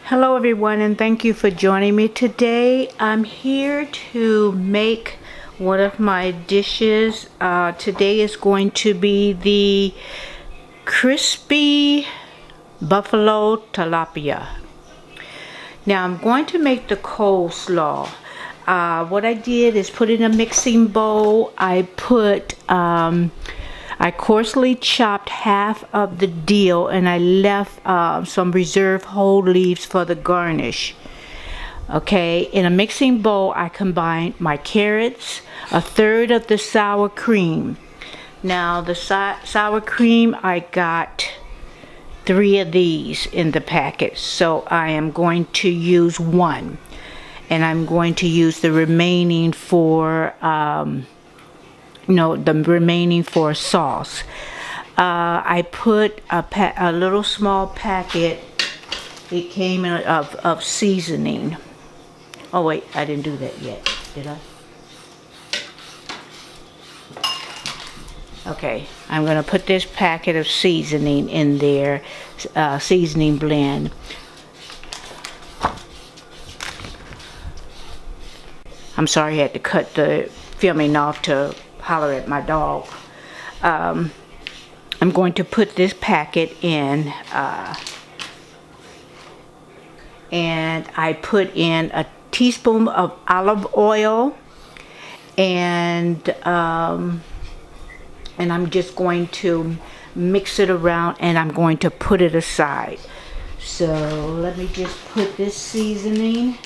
Hello everyone, and thank you for joining me today. I'm here to make one of my dishes. Today is going to be the crispy buffalo tilapia. Now I'm going to make the coleslaw. What I did is put in a mixing bowl. I coarsely chopped half of the dill, and I left some reserved whole leaves for the garnish. Okay, in a mixing bowl I combined my carrots, a third of the sour cream. Now the sour cream, I got 3 of these in the packet, so I am going to use 1, and I'm going to use the remaining for sauce. I put a little small packet. It came in of seasoning. Oh wait, I didn't do that yet, did I? Okay, I'm gonna put this packet of seasoning in there, seasoning blend. I'm sorry I had to cut the filming off to holler at my dog. I'm going to put this packet in, and I put in a teaspoon of olive oil, and I'm just going to mix it around, and I'm going to put it aside. So let me just put this seasoning.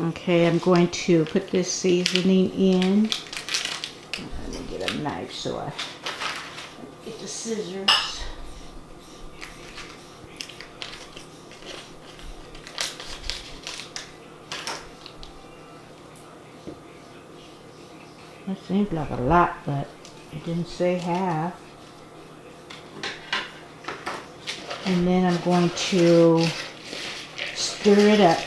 Okay, I'm going to put this seasoning in. Let me get a knife so I get the scissors. That seems like a lot, but it didn't say half. And then I'm going to stir it up.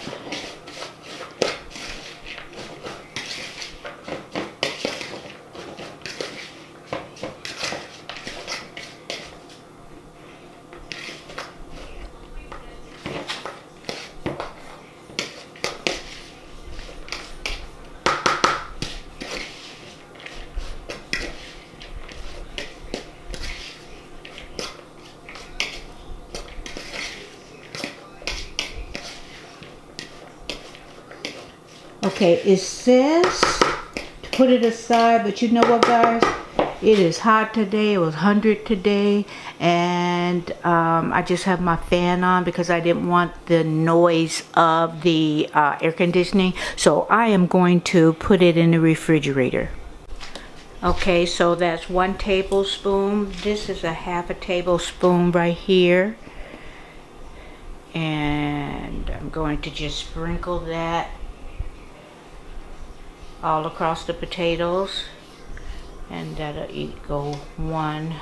Okay, it says to put it aside, but you know what, guys? It is hot today. It was 100 today, and I just have my fan on because I didn't want the noise of the air conditioning. So I am going to put it in the refrigerator. Okay, so that's 1 tablespoon. This is a half a tablespoon right here. And I'm going to just sprinkle that all across the potatoes, and that'll go 1.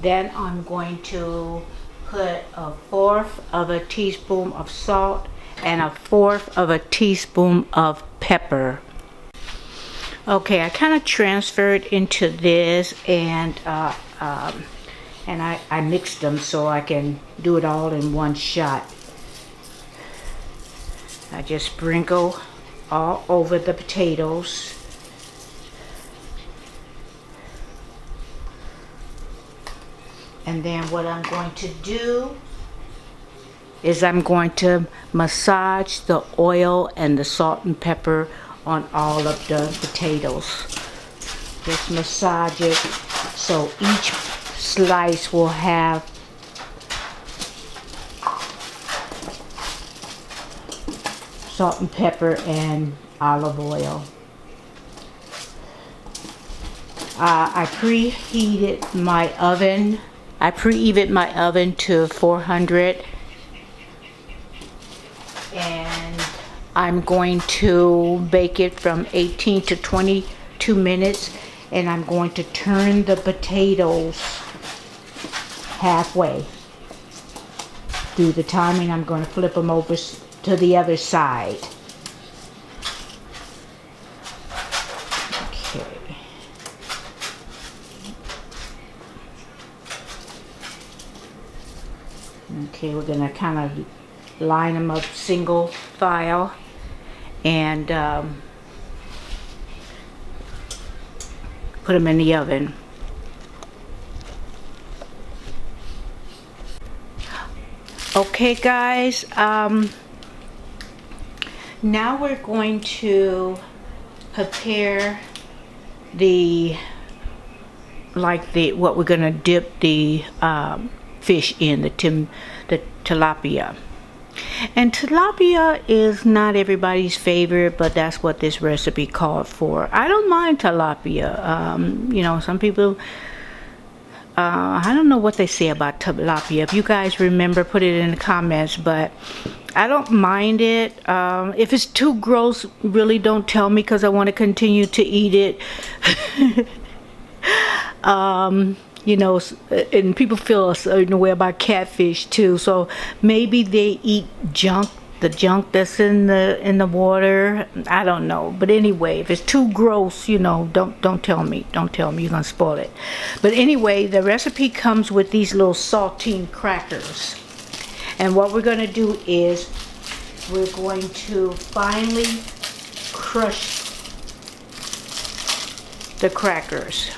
Then I'm going to put 1/4 of a teaspoon of salt and 1/4 of a teaspoon of pepper. Okay, I kind of transferred into this, and I mixed them so I can do it all in one shot. I just sprinkle all over the potatoes. And then what I'm going to do is I'm going to massage the oil and the salt and pepper on all of the potatoes. Just massage it so each slice will have salt and pepper and olive oil. I preheated my oven. I preheated my oven to 400, and I'm going to bake it from 18 to 22 minutes, and I'm going to turn the potatoes halfway. Do the timing. I'm going to flip them over to the other side. Okay, we're gonna kind of line them up single file and put them in the oven. Okay guys, now we're going to prepare what we're gonna dip the fish in, the tilapia. And tilapia is not everybody's favorite, but that's what this recipe called for. I don't mind tilapia. You know, some people, I don't know what they say about tilapia. If you guys remember, put it in the comments, but I don't mind it. If it's too gross, really don't tell me, because I want to continue to eat it. You know, and people feel a certain way about catfish too, so maybe they eat the junk that's in the water. I don't know, but anyway, if it's too gross, you know, don't tell me, you're gonna spoil it. But anyway, the recipe comes with these little saltine crackers, and what we're gonna do is we're going to finely crush the crackers.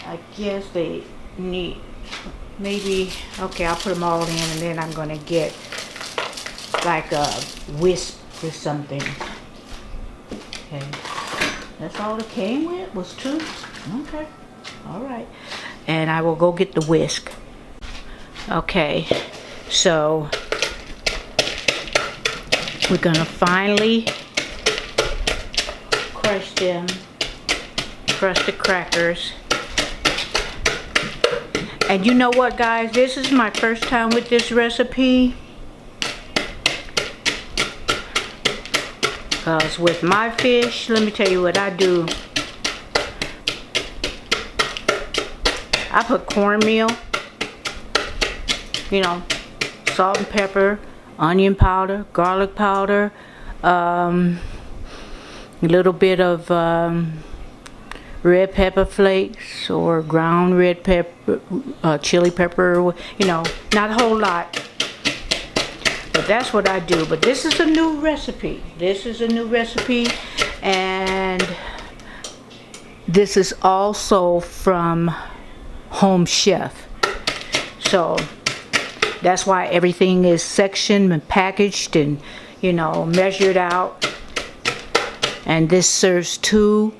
I guess they need maybe, okay, I'll put them all in, and then I'm gonna get like a whisk or something. Okay, that's all it came with, was 2. Okay, all right, and I will go get the whisk. Okay, so we're gonna finally crush the crackers. And you know what, guys, this is my first time with this recipe, because with my fish, let me tell you what I do. I put cornmeal, you know, salt and pepper, onion powder, garlic powder, a little bit of red pepper flakes or ground red pepper, chili pepper, you know, not a whole lot, but that's what I do. But this is a new recipe. And this is also from Home Chef, so that's why everything is sectioned and packaged and, you know, measured out. And this serves 2.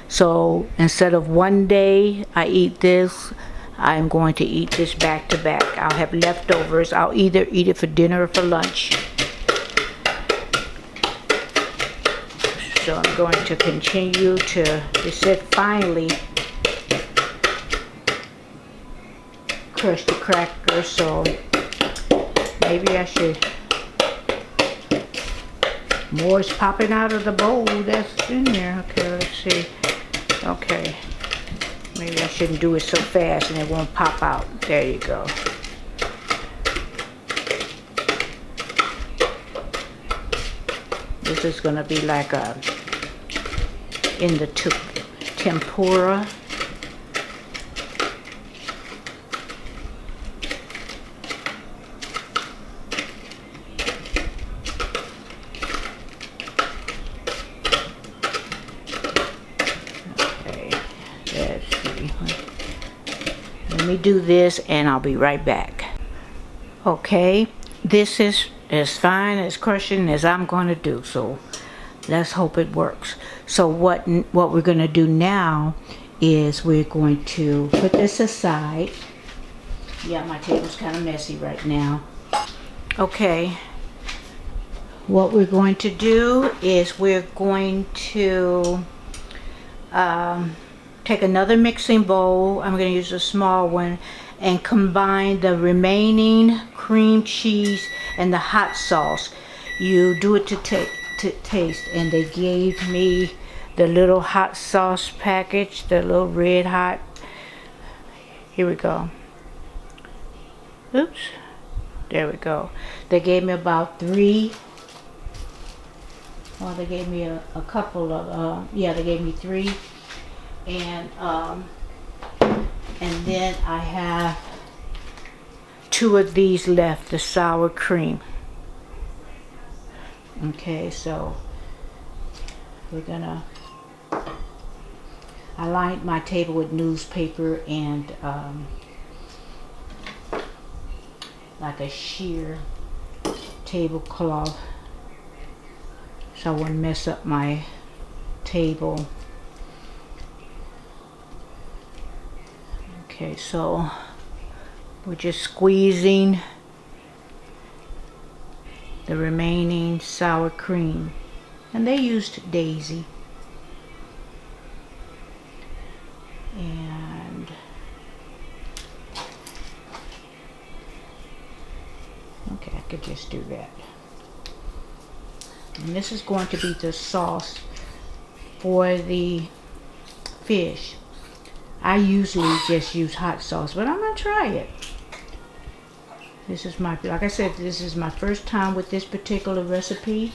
So instead of one day I eat this, I'm going to eat this back to back. I'll have leftovers. I'll either eat it for dinner or for lunch. So I'm going to continue to, it said finally crush the crackers, so maybe I should. More is popping out of the bowl that's in there. Okay, let's see. Okay, maybe I shouldn't do it so fast and it won't pop out. There you go. This is gonna be like a in the tempura. Let me do this and I'll be right back. Okay, this is as fine as crushing as I'm going to do, so let's hope it works. So what we're going to do now is we're going to put this aside. Yeah, my table's kind of messy right now. Okay, what we're going to do is we're going to take another mixing bowl. I'm going to use a small one and combine the remaining cream cheese and the hot sauce. You do it to taste, and they gave me the little hot sauce package, the little red hot. Here we go. Oops, There we go. They gave me about 3. Well, they gave me a couple of, yeah, they gave me 3. And then I have 2 of these left, the sour cream. Okay, so we're gonna, I lined my table with newspaper and like a sheer tablecloth so I wouldn't mess up my table. Okay, so we're just squeezing the remaining sour cream, and they used Daisy. And okay, I could just do that. And this is going to be the sauce for the fish. I usually just use hot sauce, but I'm gonna try it. This is my, like I said, this is my first time with this particular recipe.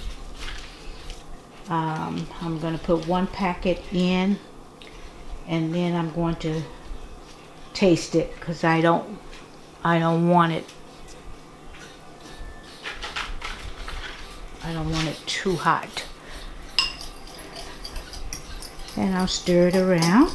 I'm gonna put 1 packet in, and then I'm going to taste it because I don't want it. I don't want it too hot. And I'll stir it around.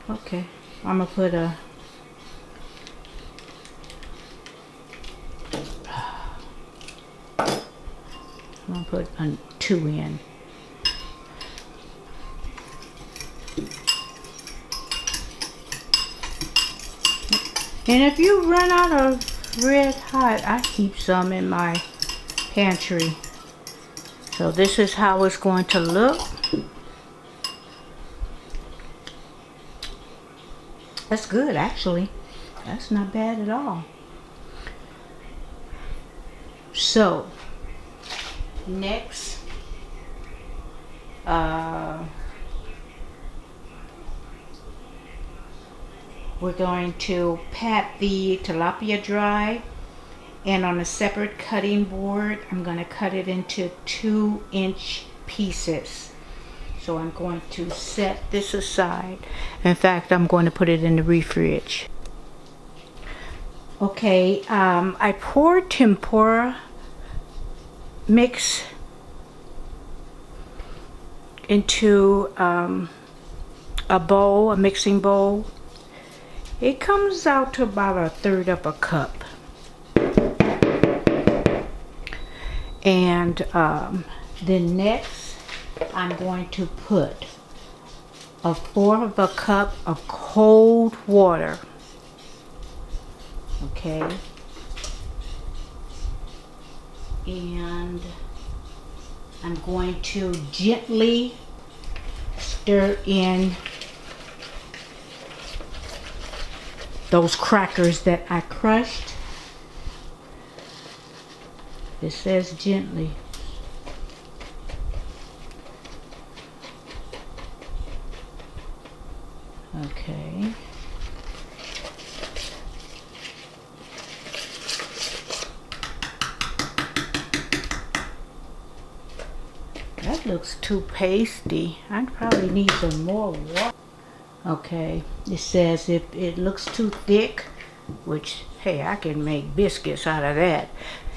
Okay, I'm gonna put a I'm gonna put 2 in. And if you run out of red hot, I keep some in my pantry. So this is how it's going to look. That's good, actually. That's not bad at all. So next, we're going to pat the tilapia dry, and on a separate cutting board I'm going to cut it into 2-inch pieces. So I'm going to set this aside. In fact, I'm going to put it in the fridge. Okay, I poured tempura mix into a bowl, a mixing bowl. It comes out to about 1/3 of a cup. And then next I'm going to put 1/4 of a cup of cold water. Okay. And I'm going to gently stir in those crackers that I crushed. It says gently. Okay. That looks too pasty. I probably need some more water. Okay, it says if it looks too thick, which, hey, I can make biscuits out of that,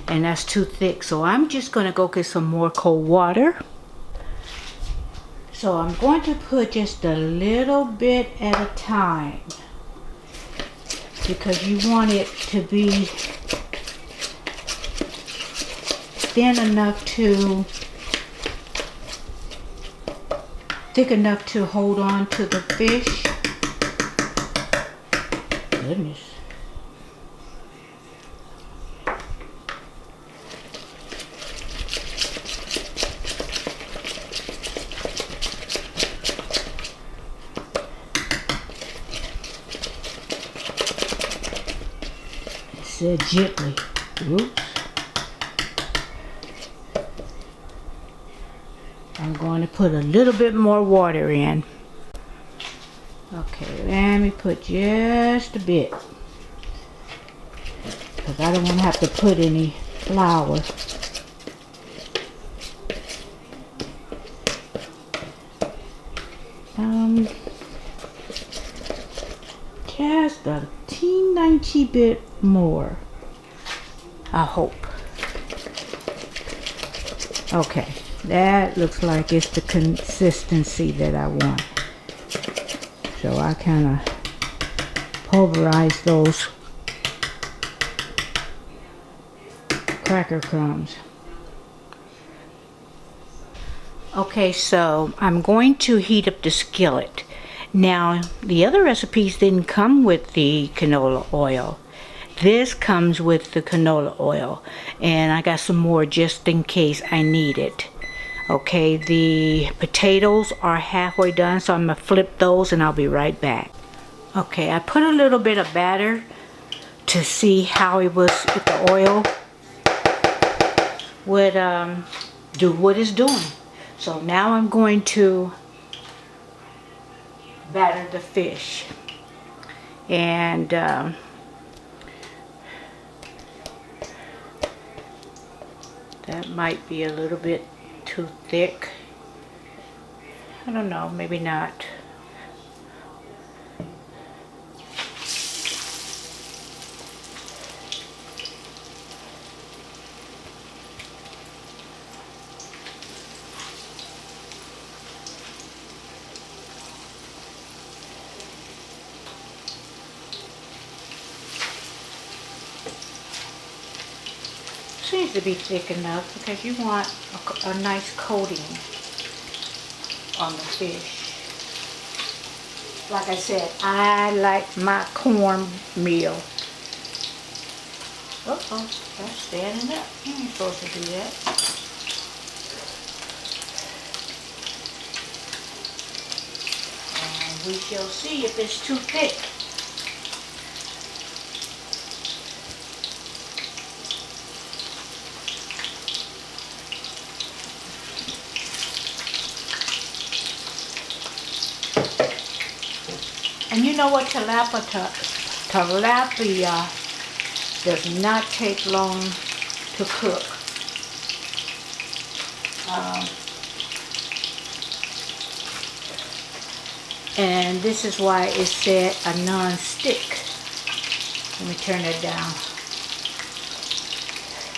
and that's too thick, so I'm just going to go get some more cold water. So I'm going to put just a little bit at a time, because you want it to be thin enough to, thick enough to hold on to the fish. Goodness. It said gently. Oops. I'm going to put a little bit more water in. Okay, let me put just a bit, because I don't want to have to put any flour. Just a teeny bit more, I hope. Okay, that looks like it's the consistency that I want. So I kind of pulverize those cracker crumbs. Okay, so I'm going to heat up the skillet. Now, the other recipes didn't come with the canola oil. This comes with the canola oil, and I got some more just in case I need it. Okay, the potatoes are halfway done, so I'm gonna flip those and I'll be right back. Okay, I put a little bit of batter to see how it was, if the oil would do what it's doing. So now I'm going to batter the fish, and that might be a little bit too thick. I don't know, maybe not. Seems to be thick enough, because you want a nice coating on the fish. Like I said, I like my cornmeal. Uh-oh, that's standing up. You ain't supposed to do that. And we shall see if it's too thick. And you know what, tilapia does not take long to cook. And this is why it said a non-stick. Let me turn it down,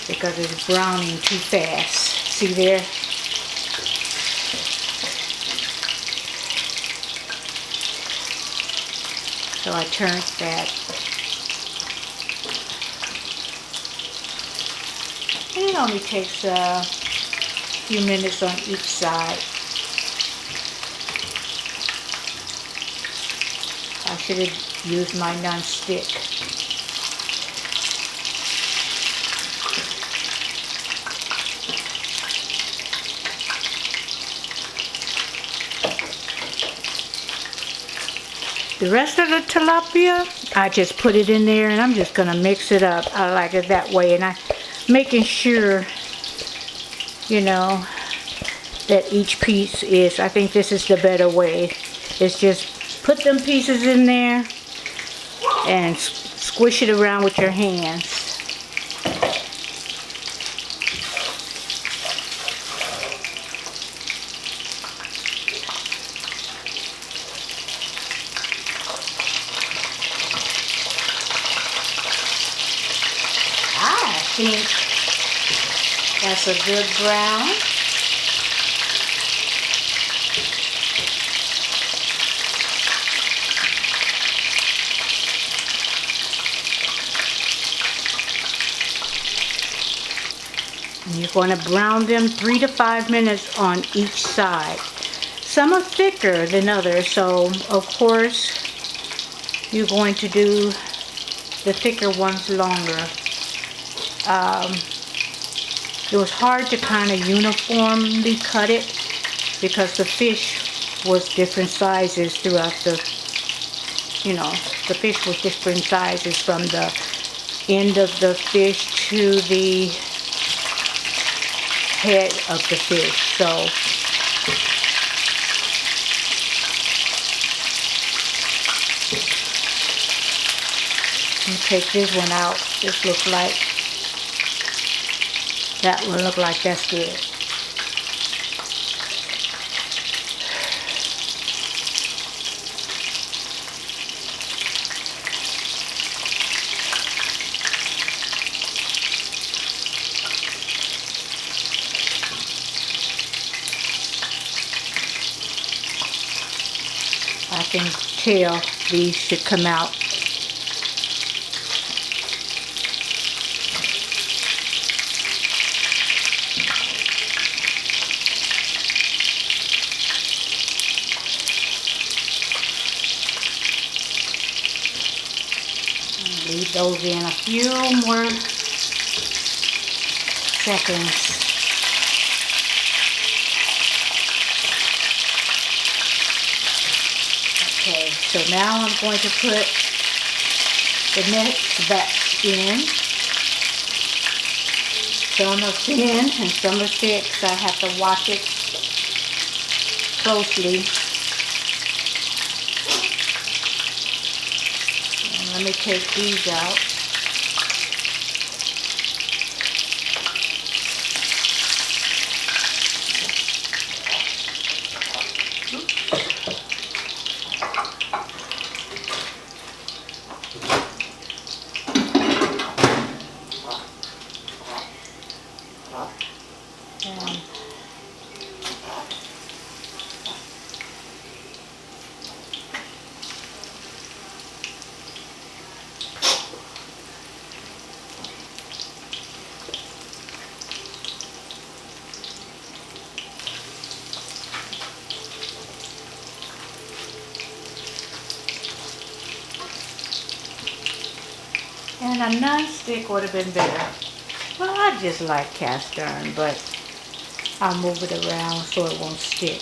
because it's browning too fast. See there? So I turned that. And it only takes a few minutes on each side. I should have used my non-stick. The rest of the tilapia, I just put it in there and I'm just going to mix it up. I like it that way, and I'm making sure, you know, that each piece is, I think this is the better way. It's just put them pieces in there and squish it around with your hands. I think that's a good brown. And you're going to brown them 3 to 5 minutes on each side. Some are thicker than others, so of course you're going to do the thicker ones longer. It was hard to kind of uniformly cut it because the fish was different sizes throughout the, you know, the fish was different sizes from the end of the fish to the head of the fish. So I'm gonna take this one out. This looks like, that one look like that's good. I can tell these should come out. Leave those in a few more seconds. Okay, so now I'm going to put the next batch in. Some are thin and some are thick, so I have to watch it closely. And let me take these out. And a non-stick would have been better. Well, I just like cast iron, but I'll move it around so it won't stick.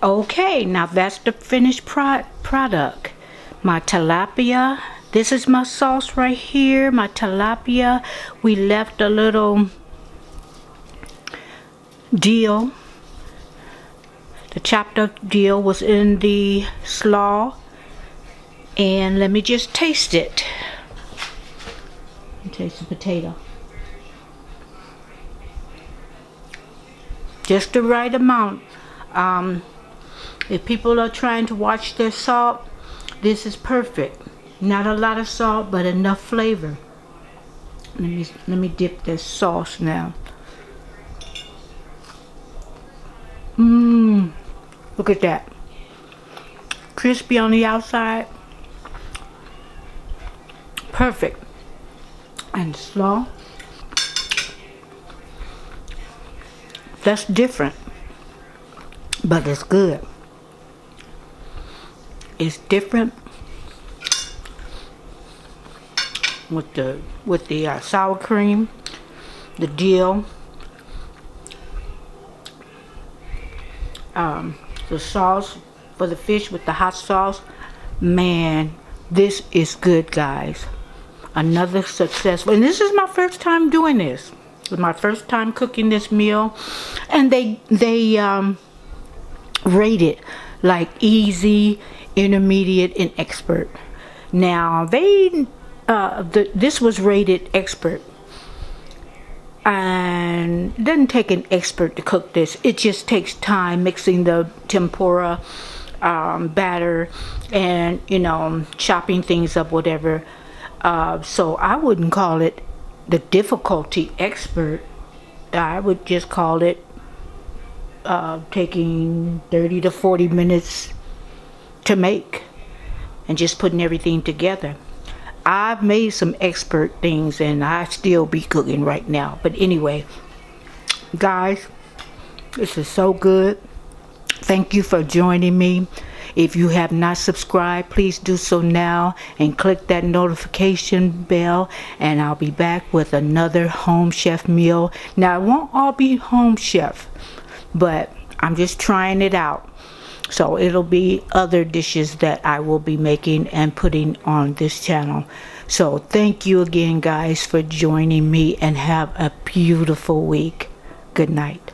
Okay, now that's the finished product. My tilapia. This is my sauce right here. My tilapia. We left a little dill. The chopped up dill was in the slaw. And let me just taste it. Taste the potato. Just the right amount. If people are trying to watch their salt, this is perfect. Not a lot of salt, but enough flavor. Let me dip this sauce now. Look at that. Crispy on the outside. Perfect. And slaw. That's different, but it's good. It's different with the sour cream, the dill, the sauce for the fish with the hot sauce. Man, this is good, guys. Another successful, and this is my first time doing this. It was my first time cooking this meal, and they rate it like easy, intermediate, and expert. Now this was rated expert, and it doesn't take an expert to cook this. It just takes time mixing the tempura batter and chopping things up, whatever. So I wouldn't call it the difficulty expert. I would just call it taking 30 to 40 minutes to make and just putting everything together. I've made some expert things and I still be cooking right now. But anyway, guys, this is so good. Thank you for joining me. If you have not subscribed, please do so now and click that notification bell, and I'll be back with another home chef meal. Now, it won't all be home chef, but I'm just trying it out. So it'll be other dishes that I will be making and putting on this channel. So thank you again, guys, for joining me, and have a beautiful week. Good night.